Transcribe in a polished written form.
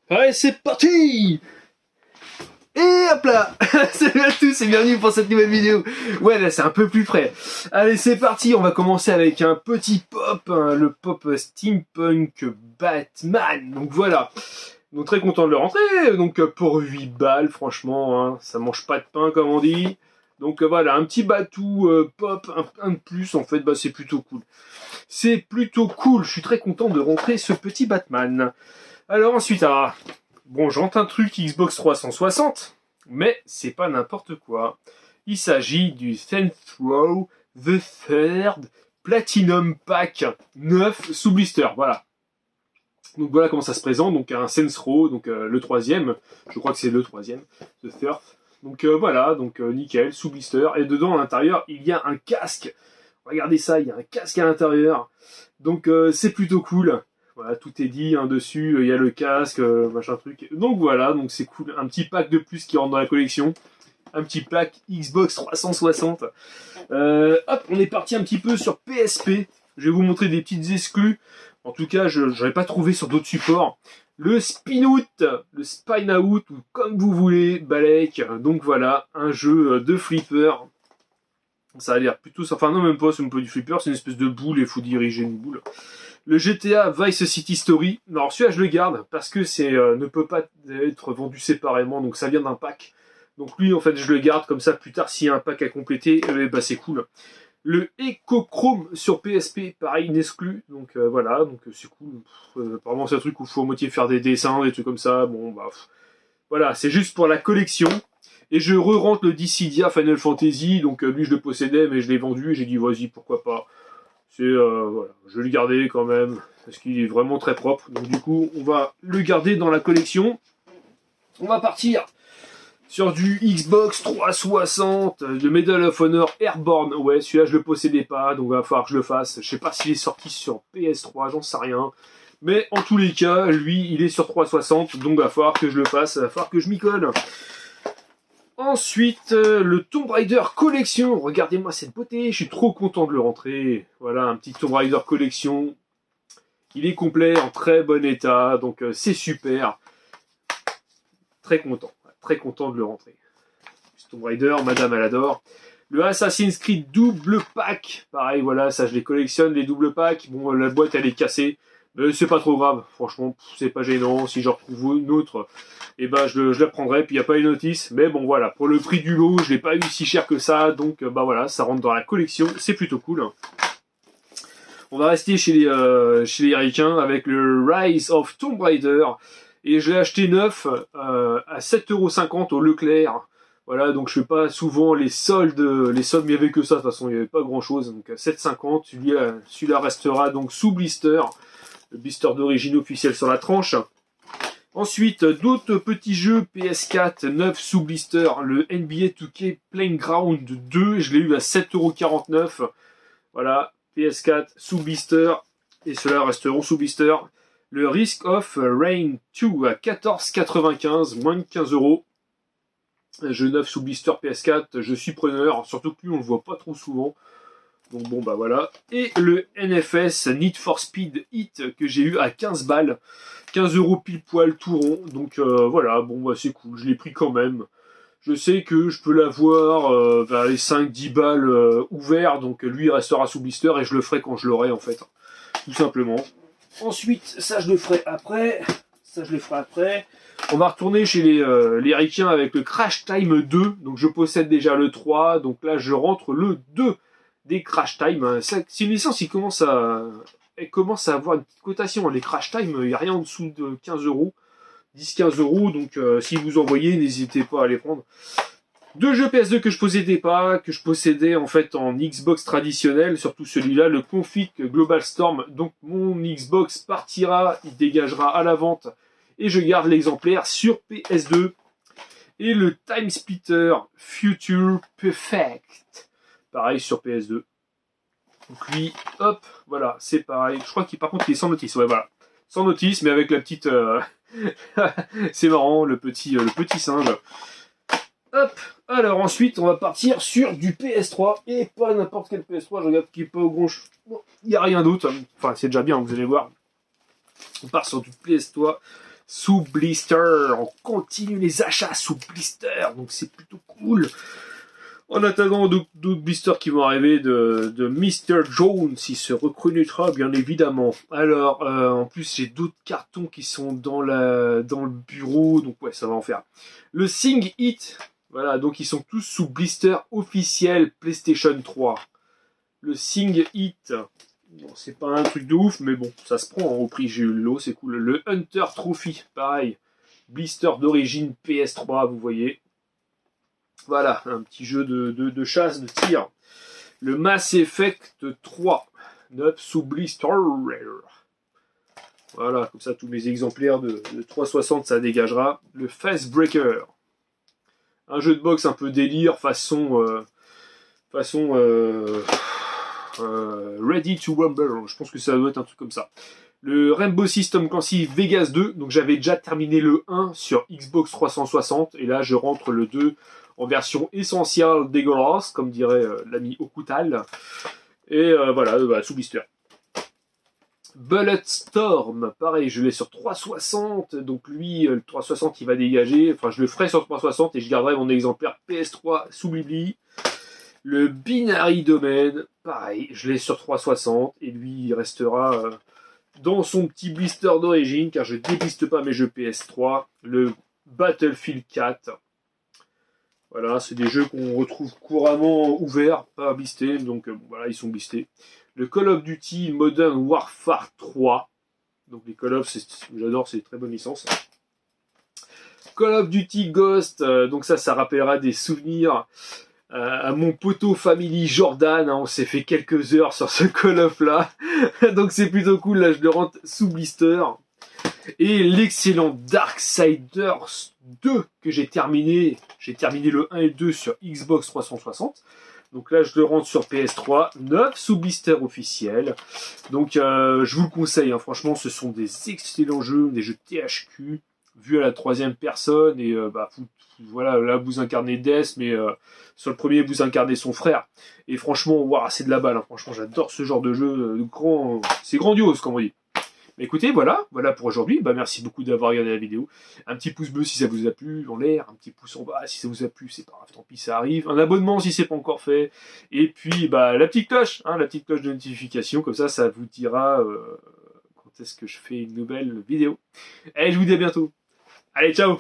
Allez, c'est parti! Et hop là! Salut à tous et bienvenue pour cette nouvelle vidéo. Ouais, là c'est un peu plus frais. Allez, c'est parti, on va commencer avec un petit pop, hein, le pop steampunk Batman. Donc voilà. Donc très content de le rentrer. Donc pour 8 balles, franchement, hein, ça mange pas de pain comme on dit. Donc voilà, un petit batou pop, un de plus en fait, bah c'est plutôt cool. C'est plutôt cool, je suis très content de rentrer ce petit Batman. Alors ensuite, bon, je rentre un truc Xbox 360, mais c'est pas n'importe quoi. Il s'agit du Saints Row The Third Platinum Pack 9 sous blister, voilà. Donc voilà comment ça se présente, donc un Saints Row, donc le troisième, je crois que c'est le troisième, The Third. Donc voilà, donc nickel, sous blister, et dedans à l'intérieur, il y a un casque. Regardez ça, il y a un casque à l'intérieur, donc c'est plutôt cool. Voilà, tout est dit, hein, dessus, il y a le casque, machin truc. Donc voilà, donc c'est cool. Un petit pack de plus qui rentre dans la collection. Un petit pack Xbox 360. Hop, on est parti un petit peu sur PSP. Je vais vous montrer des petites exclus. En tout cas, je n'aurais pas trouvé sur d'autres supports. Le Spinout, le Spinout, ou comme vous voulez, Balek. Donc voilà, un jeu de flipper. Ça a l'air plutôt... Enfin non, même pas, c'est un peu du flipper, c'est une espèce de boule et il faut diriger une boule. Le GTA Vice City Story, alors celui-là je le garde parce que c'est ne peut pas être vendu séparément, donc ça vient d'un pack. Donc lui en fait je le garde comme ça plus tard s'il y a un pack à compléter, bah c'est cool. Le Echochrome sur PSP, pareil, inexclu, donc voilà, donc c'est cool. Apparemment c'est un truc où il faut à moitié faire des dessins, des trucs comme ça, bon bah voilà, c'est juste pour la collection. Et je re-rentre le Dissidia Final Fantasy, donc lui je le possédais mais je l'ai vendu et j'ai dit vas-y pourquoi pas. C'est voilà, je vais le garder quand même parce qu'il est vraiment très propre. Donc du coup, on va le garder dans la collection. On va partir sur du Xbox 360, de Medal of Honor Airborne. Ouais, celui-là je le possédais pas, donc il va falloir que je le fasse. Je sais pas s'il est sorti sur PS3, j'en sais rien. Mais en tous les cas, lui, il est sur 360, donc il va falloir que je le fasse, il va falloir que je m'y colle. Ensuite, le Tomb Raider Collection. Regardez-moi cette beauté, je suis trop content de le rentrer. Voilà, un petit Tomb Raider Collection. Il est complet, en très bon état, donc c'est super. Très content de le rentrer. Tomb Raider, madame elle adore. Le Assassin's Creed double pack. Pareil, voilà, ça je les collectionne, les double packs. Bon, la boîte elle est cassée. Mais c'est pas trop grave, franchement, c'est pas gênant. Si j'en retrouve une autre, et ben je la prendrai, puis il n'y a pas une notice. Mais bon voilà, pour le prix du lot, je l'ai pas eu si cher que ça, donc bah voilà, ça rentre dans la collection, c'est plutôt cool. On va rester chez les Ricains avec le Rise of Tomb Raider. Et je l'ai acheté neuf à 7,50€ au Leclerc. Voilà, donc je fais pas souvent les soldes, mais il n'y avait que ça, de toute façon, il n'y avait pas grand chose. Donc à 7,50, celui-là restera donc sous blister. Le blister d'origine officielle sur la tranche. Ensuite, d'autres petits jeux PS4 9 sous blister. Le NBA 2K Playground 2, je l'ai eu à 7,49€. Voilà, PS4 sous blister. Et ceux-là resteront sous blister. Le Risk of Rain 2 à 14,95€, moins de 15€. Jeu neuf sous blister PS4, je suis preneur. Surtout que lui, on le voit pas trop souvent. Donc bon bah voilà. Et le NFS Need for Speed Hit que j'ai eu à 15 balles. 15€ pile poil tout rond. Donc voilà, bon bah c'est cool, je l'ai pris quand même. Je sais que je peux l'avoir vers les 5-10 balles ouverts. Donc lui il restera sous blister et je le ferai quand je l'aurai en fait. Tout simplement. Ensuite, ça je le ferai après. On va retourner chez les Ricains avec le Crash Time 2. Donc je possède déjà le 3. Donc là je rentre le 2. Des Crash Time, c'est une licence qui commence à avoir une petite cotation. Les Crash Time, il n'y a rien en dessous de 15€, 10-15€, donc si vous en voyez, n'hésitez pas à les prendre. Deux jeux PS2 que je possédais pas, que je possédais en fait en Xbox traditionnel, surtout celui-là, le Config Global Storm. Donc mon Xbox partira, il dégagera à la vente et je garde l'exemplaire sur PS2. Et le Time Splitter Future Perfect. Pareil sur PS2. Donc lui, hop, voilà, c'est pareil. Je crois qu'il par contre il est sans notice. Ouais, voilà, sans notice, mais avec la petite. C'est marrant, le petit singe. Hop. Alors ensuite, on va partir sur du PS3 et pas n'importe quel PS3. Je regarde qui est pas au gauche. Bon, il y a rien d'autre. Enfin, c'est déjà bien, vous allez voir. On part sur du PS3. sous blister. On continue les achats sous blister, donc c'est plutôt cool. En attendant d'autres blisters qui vont arriver de Mr. Jones, il se reconnaîtra bien évidemment. Alors, en plus j'ai d'autres cartons qui sont dans le bureau, donc ouais, ça va en faire. Le Sing It, voilà, donc ils sont tous sous blister officiel PlayStation 3. Le Sing It, bon, c'est pas un truc de ouf, mais bon, ça se prend au prix, j'ai eu le lot, c'est cool. Le Hunter Trophy, pareil, blister d'origine PS3, vous voyez. Voilà, un petit jeu de chasse, de tir. Le Mass Effect 3, 9 sous blister. Voilà, comme ça tous mes exemplaires de 360 ça dégagera. Le Facebreaker, un jeu de boxe un peu délire, façon Ready to Rumble, je pense que ça doit être un truc comme ça. Le Rainbow System Classic Vegas 2, donc j'avais déjà terminé le 1 sur Xbox 360, et là je rentre le 2 en version essentielle dégueulasse, comme dirait l'ami Okutal. Et voilà, sous blister. Bulletstorm, pareil, je l'ai sur 360, donc lui, le 360 il va dégager, enfin je le ferai sur 360 et je garderai mon exemplaire PS3 sous Bibli. Le Binary Domain, pareil, je l'ai sur 360 et lui il restera dans son petit blister d'origine car je ne débliste pas mes jeux PS3. Le Battlefield 4, voilà, c'est des jeux qu'on retrouve couramment ouverts, pas blistés, donc voilà, ils sont blistés. Le Call of Duty Modern Warfare 3, donc les Call of, j'adore, c'est une très bonne licence. Call of Duty Ghost, donc ça rappellera des souvenirs à mon poteau family Jordan, hein, on s'est fait quelques heures sur ce Call of là, donc c'est plutôt cool, là je le rentre sous blister. Et l'excellent Darksiders 2 que j'ai terminé le 1 et le 2 sur Xbox 360. Donc là, je le rentre sur PS3, 9 sous blister officiel. Donc je vous le conseille, hein, franchement, ce sont des excellents jeux, des jeux THQ, vus à la troisième personne. Et voilà, là vous incarnez Death, mais sur le premier vous incarnez son frère. Et franchement, wow, c'est de la balle, hein. Franchement, j'adore ce genre de jeu. C'est grandiose, comme on dit. Écoutez, voilà pour aujourd'hui. Merci beaucoup d'avoir regardé la vidéo. Un petit pouce bleu si ça vous a plu en l'air, un petit pouce en bas si ça vous a plu, c'est pas grave, tant pis, ça arrive. Un abonnement si c'est pas encore fait. Et puis la petite cloche, hein, la petite cloche de notification, comme ça vous dira quand est-ce que je fais une nouvelle vidéo. Allez, je vous dis à bientôt. Allez, ciao!